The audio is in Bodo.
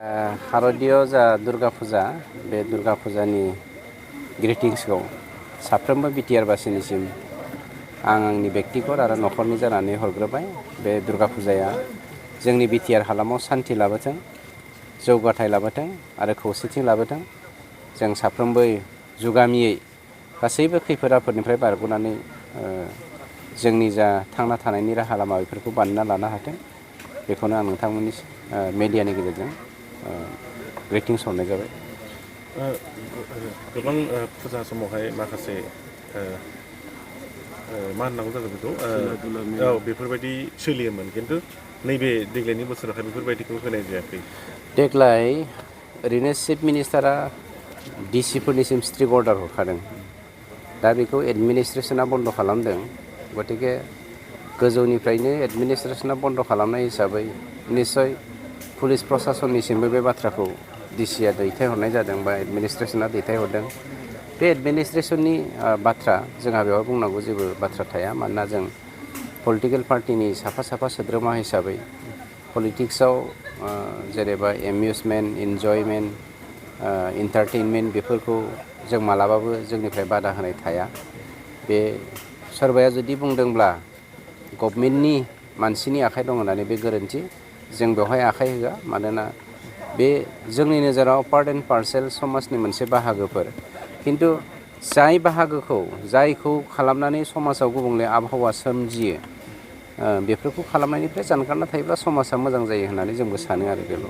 शारदीय जा दुर्गा फुजा बे दुर्गा फुजानि ग्रिटिंसखौ साफ्रोमबो बिटिआर बासिनिसिम आं आंनि बेक्तिगत आरो न'खरनि जानानै हरग्रोबाय। बे दुर्गा फुजाया जोंनि बिटिआर हालामाव सान्थि लाबोथों, जौगाथाय लाबोथों आरो खौसेथि लाबोथों। जों साफ्रोमबो जुगामियै गासैबो खैफोद आफोदनिफ्राय बारग'नानै जोंनि जा थांना थानायनि राहा लामा बेफोरखौ बानायना लानो हाथों। बेखौनो आं नोंथांमोननि मेडियानि गेजेरजों ग्रिटिंस हरनाय जाबाय। गोबां फुजा समावहाय माखासे मा होननांगौ जागोन बेखौ बेफोरबायदि सोलियोमोन, खिन्थु नैबे देग्लायनि बोसोरावहाय बेफोरबायदिखौ होनाय जायाखै। देग्लाय ओरैनो चिफ मिनिस्टारा डिसिफोरनिसिम स्ट्रिक्ट अर्डार हरखादों। दा बेखौ एडमिनिस्ट्रेसना बन्द' खालामदों। गतिके गोजौनिफ्रायनो एडमिनिस्ट्रेसना बन्द' खालामनाय हिसाबै निस्सय पुलिस प्रसासननिसिमबो बे बाथ्राखौ डिसिआ दैथायहरनाय जादों बा एडमिनिस्ट्रेसना दैथायहरदों। बे एडमिनिस्ट्रेसननि बाथ्रा जोंहा बेवहाय बुंनांगौ जेबो बाथ्रा थाया। मानोना जों पलिटिकेल पार्टिनि साफा सोद्रोमा हिसाबै पलिटिक्सआव जेनेबा एमिउजमेन्ट, इन्जयमेन्ट, इन्टारटेनमेन्ट बेफोरखौ जों मालाबाबो जोंनिफ्राय बादा होनाय थाया। बे सोरबाया जुदि बुंदोंब्ला गभर्नमेन्टनि मानसिनि आखाइ दं होननानै बे गोरोन्थि। जों बेवहाय आखाइ होआ। मानोना बे जोंनि नोजोराव पार्ट एन्ड पार्सेल समाजनि मोनसे बाहागोफोर। खिन्थु जाय बाहागोखौ जायखौ खालामनानै समाजाव गुबुंले आबहावा सोमजियो, बेफोरखौ खालामनायनिफ्राय जानगारना थायोब्ला समाजा मोजां जायो होननानै जोंबो सानो आरो बेल'।